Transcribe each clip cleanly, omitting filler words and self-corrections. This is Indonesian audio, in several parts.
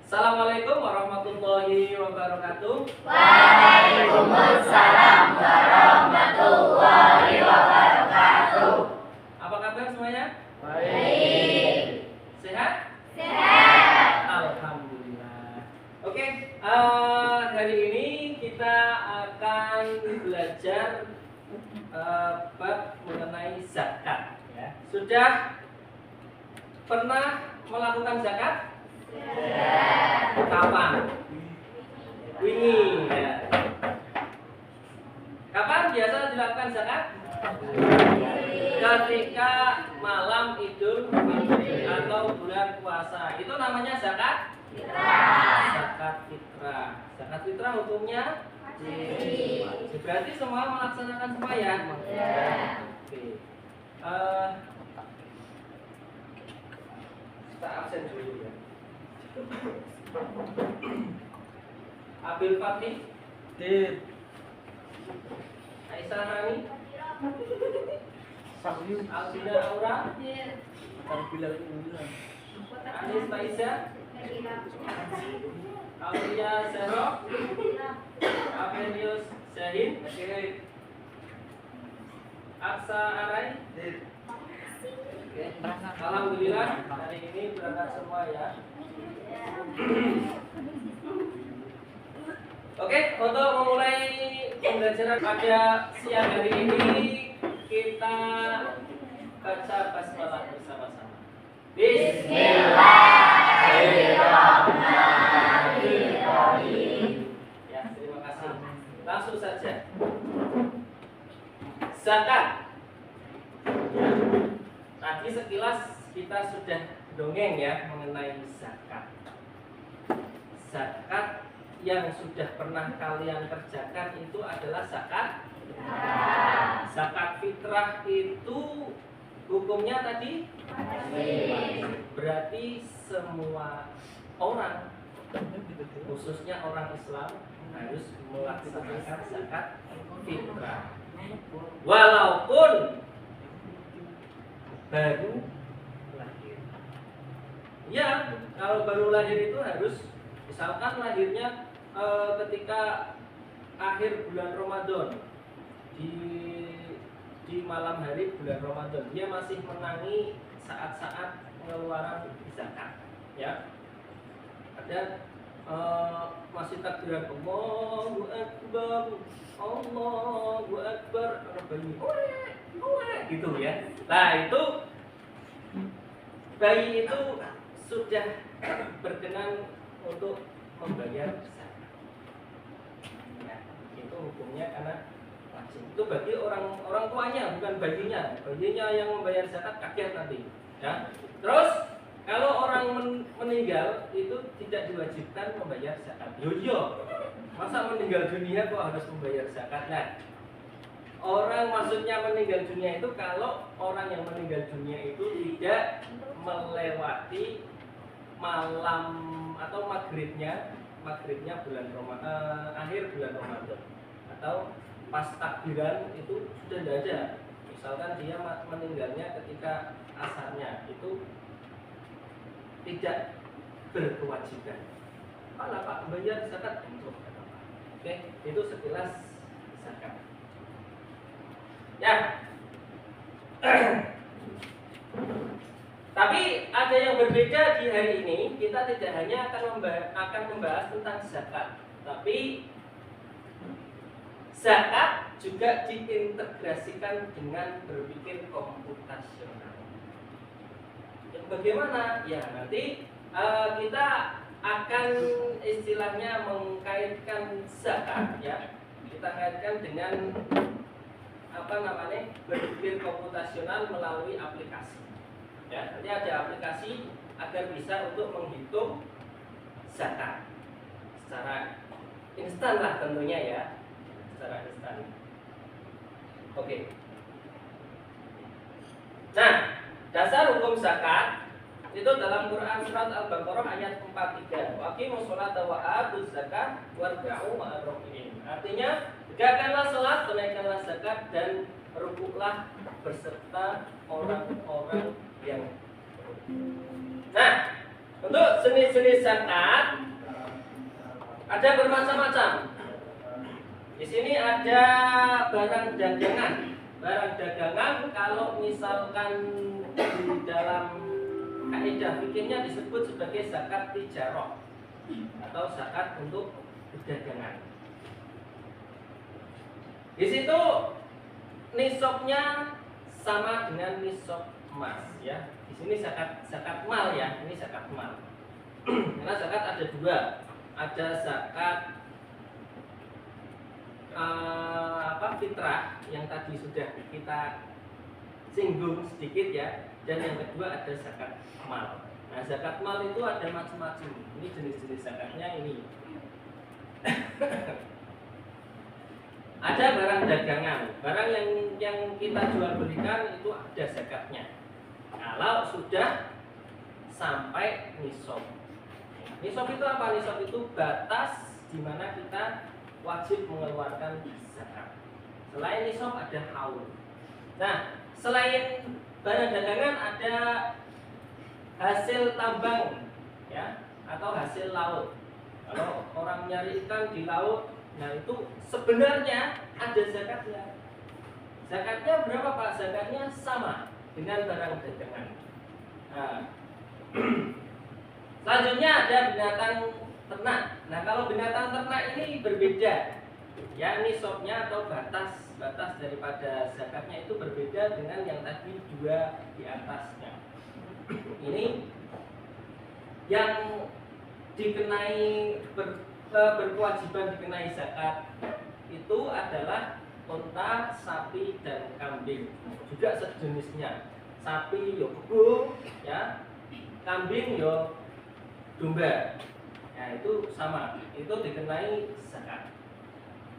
Assalamualaikum warahmatullahi wabarakatuh. Waalaikumsalam warahmatullahi wabarakatuh. Apa kabar semuanya? Baik. Sehat? Sehat. Alhamdulillah. Oke, hari ini kita akan belajar bab mengenai zakat. Ya. Sudah pernah melakukan zakat? Kapan? Wingi ya. Kapan biasa dilakukan zakat? Ketika malam Idul Fitri atau bulan puasa. Itu namanya zakat? Zakat fitrah. Zakat fitrah hukumnya wajib. Berarti semua melaksanakan semua ya? Oke. Kita absen dulu ya. Abil Fatih, Dit, Aisyah Rani, Sakyus, Alvina Aura, Alhamdulillah unggulan. Anis Taisha, Aulia Sero, Avenius Syahin, Aksa Arai. Dit, Alhamdulillah hari ini berangkat semua ya. Oke, untuk memulai pembelajaran pada siang hari ini kita baca basmalah bersama-sama. Bismillahirrahmanirrahim. Ya, terima kasih. Langsung saja. Zakat. Tadi sekilas kita sudah dongeng ya mengenai zakat. Zakat yang sudah pernah kalian kerjakan itu adalah zakat. Zakat fitrah itu hukumnya tadi berarti semua orang, khususnya orang Islam, harus melaksanakan zakat fitrah. Walaupun baru lahir. Ya, kalau baru lahir itu harus, misalkan lahirnya ketika akhir bulan Ramadan, di malam hari bulan Ramadan, dia masih menangi saat-saat pengeluaran zakat, ya. Ada masih takbiran Allahu Akbar, Allahu Akbar, bayi, gitu ya. Nah itu bayi itu sudah berkenan untuk membayar zakat. Ya, itu hukumnya karena wajib. Itu bagi orang tuanya, bukan bayinya. Bayinya yang membayar zakat kaget nanti. Ya. Terus kalau orang meninggal itu tidak diwajibkan membayar zakat. Yo, masa meninggal dunia kok harus membayar zakat? Nah, orang maksudnya meninggal dunia itu kalau orang yang meninggal dunia itu tidak melewati malam atau maghribnya bulan Ramadan, akhir bulan Ramadan, atau pas takbiran itu sudah tidak ada. Misalkan dia meninggalnya ketika asarnya, itu tidak berkewajiban. Pak bayar zakat untuk apa? Oke, itu sekilas zakat. Ya. Tapi ada yang berbeda di hari ini. Kita tidak hanya akan membahas tentang zakat, tapi zakat juga diintegrasikan dengan berpikir komputasional. Bagaimana? Ya nanti kita akan istilahnya mengkaitkan zakat, ya. Kita kaitkan dengan berpikir komputasional melalui aplikasi. Ya, nanti ada aplikasi agar bisa untuk menghitung zakat secara instan lah tentunya ya, secara instan. Oke. Nah, dasar hukum zakat itu dalam Quran surat Al-Baqarah ayat 43. Waqimus sholata wa atuz zakat warka'u ma'ar raki'in. Artinya, tegakkanlah salat, tunaikanlah zakat dan rukuklah beserta orang-orang yang. Nah, Untuk jenis-jenis zakat ada bermacam-macam. Di sini ada barang dagangan. Barang dagangan kalau misalkan di dalam kaidah fikihnya disebut sebagai zakat tijarah atau zakat untuk perdagangan. Di situ nisabnya sama dengan nisab emas ya. Di sini zakat mal ya, ini zakat mal. Karena zakat ada dua, ada zakat fitrah yang tadi sudah kita singgung sedikit ya, dan yang kedua ada zakat mal. Nah, zakat mal itu ada macam-macam. Ini jenis-jenis zakatnya ini. Ada barang dagangan, barang yang kita jual belikan itu ada zakatnya. Kalau sudah sampai nisab. Nisab itu apa? Nisab itu batas di mana kita wajib mengeluarkan zakat. Selain nisab ada haul. Nah, selain barang dagangan ada hasil tambang ya, atau hasil laut. Kalau orang nyari ikan di laut, nah itu sebenarnya ada zakatnya. Zakatnya berapa Pak? Zakatnya sama dengan barang dagangan. Nah, selanjutnya ada binatang ternak. Nah, kalau binatang ternak ini berbeda. Ya, nisabnya atau batas daripada zakatnya itu berbeda dengan yang tadi dua di atasnya. Ini yang dikenai berkewajiban dikenai zakat itu adalah unta, sapi, dan kambing. Juga sejenisnya. Sapi yo kebo, ya, kambing yo domba. Nah, itu sama, itu dikenai zakat.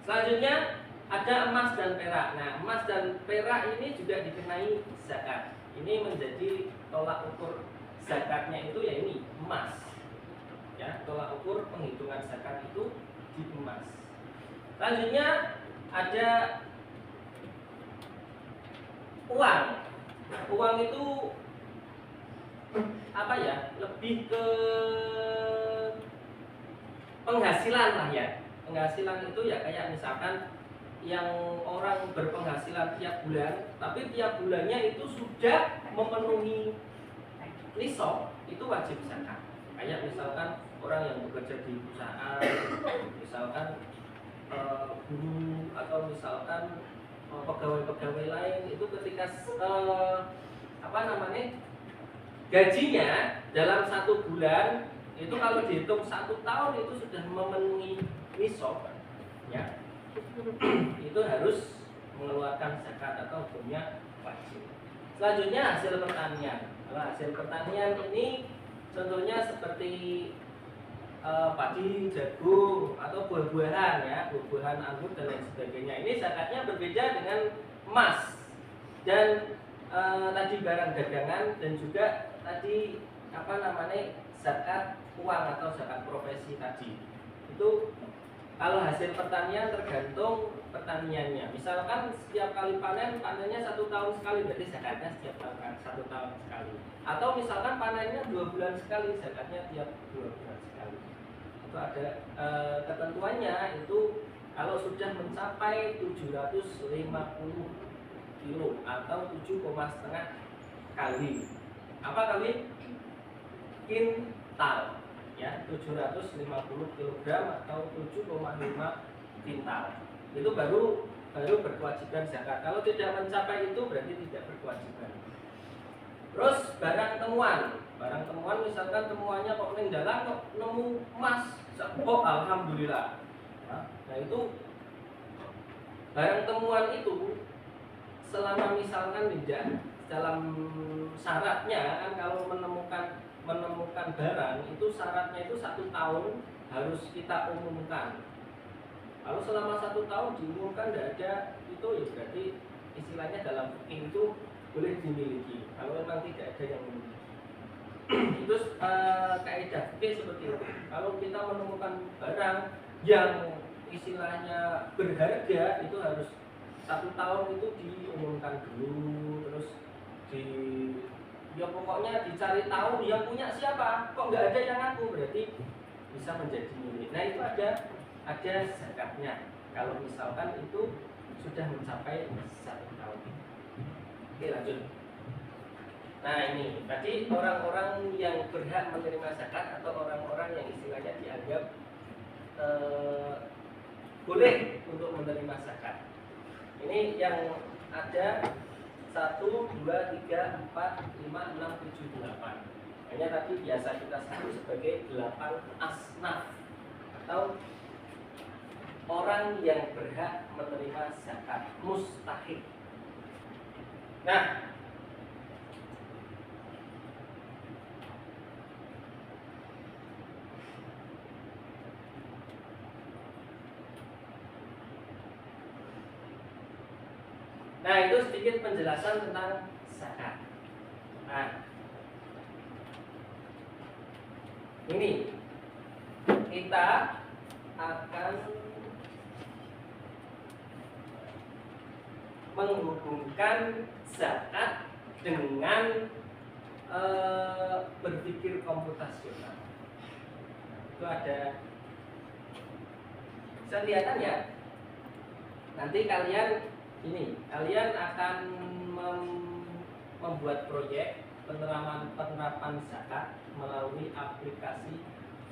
Selanjutnya ada emas dan perak. Nah, emas dan perak ini juga dikenai zakat. Ini menjadi tolak ukur zakatnya itu ya ini emas. Ya, tolak ukur penghitungan zakat itu di emas. Selanjutnya ada uang. Uang itu apa ya? Lebih ke penghasilan lah ya. Penghasilan itu ya kayak misalkan yang orang berpenghasilan tiap bulan, tapi tiap bulannya itu sudah memenuhi nisab, itu wajib zakat. Kayak misalkan orang yang bekerja di perusahaan, misalkan guru atau misalkan pegawai-pegawai lain itu ketika gajinya dalam satu bulan itu kalau dihitung 1 tahun itu sudah memenuhi nisab ya, itu harus mengeluarkan zakat atau hukumnya wajib. Selanjutnya hasil pertanian. Kalau hasil pertanian ini contohnya seperti padi, jagung atau buah-buahan ya, buah-buahan anggur dan lain sebagainya. Ini zakatnya berbeda dengan emas dan tadi barang dagangan dan juga tadi zakat uang atau zakat profesi tadi. Itu kalau hasil pertanian tergantung pertaniannya. Misalkan setiap kali panennya 1 tahun sekali, berarti zakatnya setiap tahun 1 tahun sekali. Atau misalkan panennya 2 bulan sekali, zakatnya tiap 2 bulan sekali. Itu ada ketentuannya, itu kalau sudah mencapai 750 kilo atau 7,5 kali. Apa kali? Kintal. Ya, 750 kg atau 7,5 kintal. Itu baru berkewajiban zakat. Kalau tidak mencapai itu berarti tidak berkewajiban. Terus barang temuan misalkan temuannya kok ning dalan kok nemu emas, oh alhamdulillah. Nah, itu barang temuan itu selama misalkan tidak dalam syaratnya kan, kalau menemukan barang itu syaratnya itu 1 tahun harus kita umumkan. Kalau selama 1 tahun diumumkan tidak ada, itu ya berarti istilahnya dalam fikih itu boleh dimiliki. Kalau memang tidak ada yang memiliki, itu kaidah fikih seperti itu. Kalau kita menemukan barang yang istilahnya berharga, itu harus 1 tahun itu diumumkan dulu, terus Ya pokoknya dicari tahu yang punya siapa, kok nggak ada yang ngaku, berarti bisa menjadi milik. Nah itu ada zakatnya. Kalau misalkan itu sudah mencapai 1 tahun. Oke lanjut. Nah ini tadi orang-orang yang berhak menerima zakat atau orang-orang yang istilahnya dianggap boleh untuk menerima zakat. Ini yang ada 1, 2, 3, 4, 5, 6, 7, 8. Hanya tadi biasa kita sebut sebagai 8 asnaf atau orang yang berhak menerima zakat, mustahik. Nah, itu sedikit penjelasan tentang zakat. Nah, ini kita akan menghubungkan zakat dengan berpikir komputasional. Itu ada, bisa kelihatan ya. Nanti kalian akan membuat proyek penerapan zakat melalui aplikasi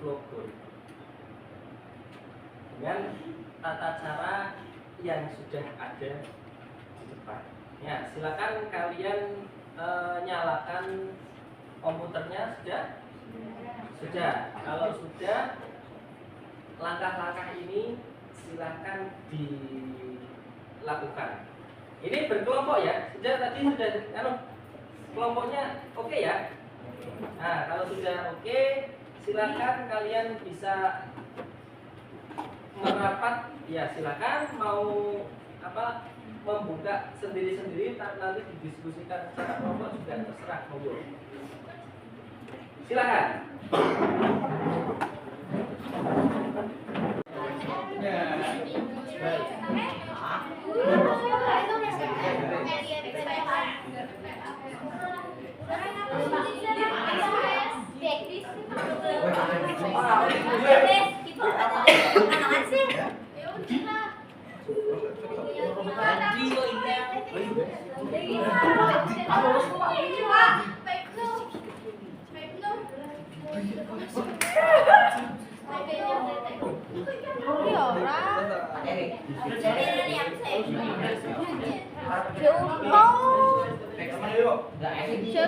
Flowgold dengan tata cara yang sudah ada di depan. Ya, silakan kalian nyalakan komputernya. Sudah. Kalau sudah, langkah-langkah ini silakan dilakukan. Ini berkelompok ya. Tadi sudah kelompoknya oke ya. Nah, kalau sudah oke, silakan kalian bisa merapat. Ya, silakan mau membuka sendiri-sendiri, nanti didiskusikan secara kelompok juga terserah, monggo. Silakan.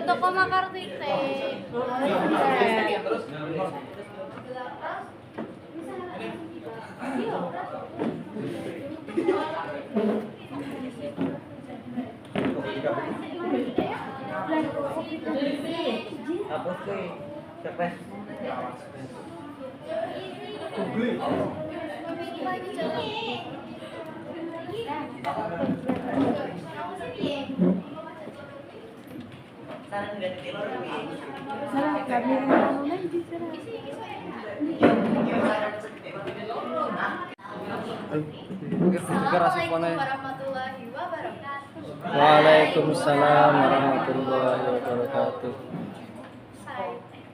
Toko Makartite. Assalamualaikum warahmatullahi wabarakatuh. Waalaikumsalam warahmatullahi wabarakatuh.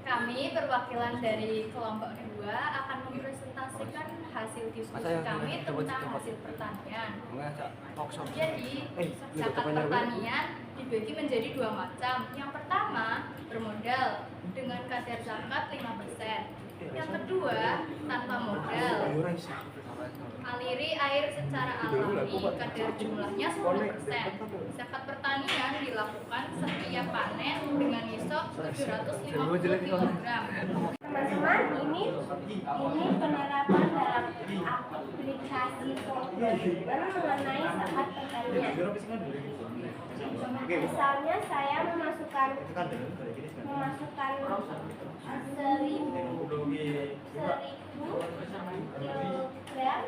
Kami perwakilan dari kelompok 2 akan mempresentasikan hasil diskusi kami tentang hasil pertanian. Jadi, zakat pertanian dibagi menjadi 2 macam. Yang pertama, bermodal dengan kadar zakat 5%. Yang kedua, tanpa modal. Aliri air secara alami, kadar jumlahnya 10%. Zakat pertanian dilakukan setiap panen dengan nisab 750 kg. Teman-teman, ini penerapan dalam aplikasi Flowgold mengenai zakat pertanian. Misalnya saya memasukkan 1000 kilogram,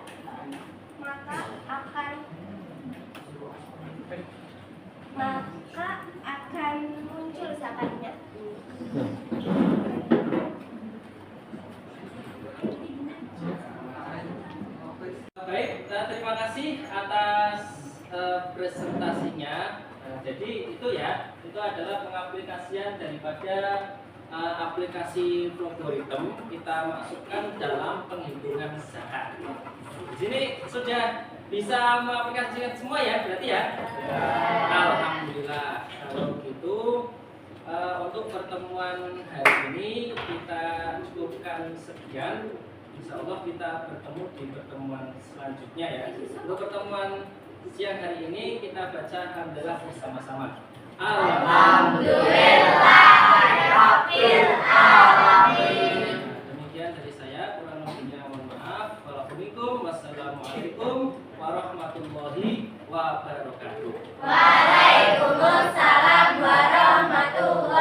maka akan muncul zakatnya. Baik, terima kasih atas presentasinya. Jadi itu ya, itu adalah pengaplikasian daripada aplikasi logaritm kita masukkan dalam penghitungan zakat. Di sini sudah bisa mengaplikasikan semua ya, berarti ya. Alhamdulillah. Kalau gitu untuk pertemuan hari ini kita cukupkan sekian. Insya Allah kita bertemu di pertemuan selanjutnya ya. Untuk pertemuan siang hari ini kita baca alhamdulillah bersama-sama. Alhamdulillahirabbil alamin. Demikian dari saya, kurang lebihnya mohon maaf. Wassalamualaikum warahmatullahi wabarakatuh. Waalaikumsalam warahmatullahi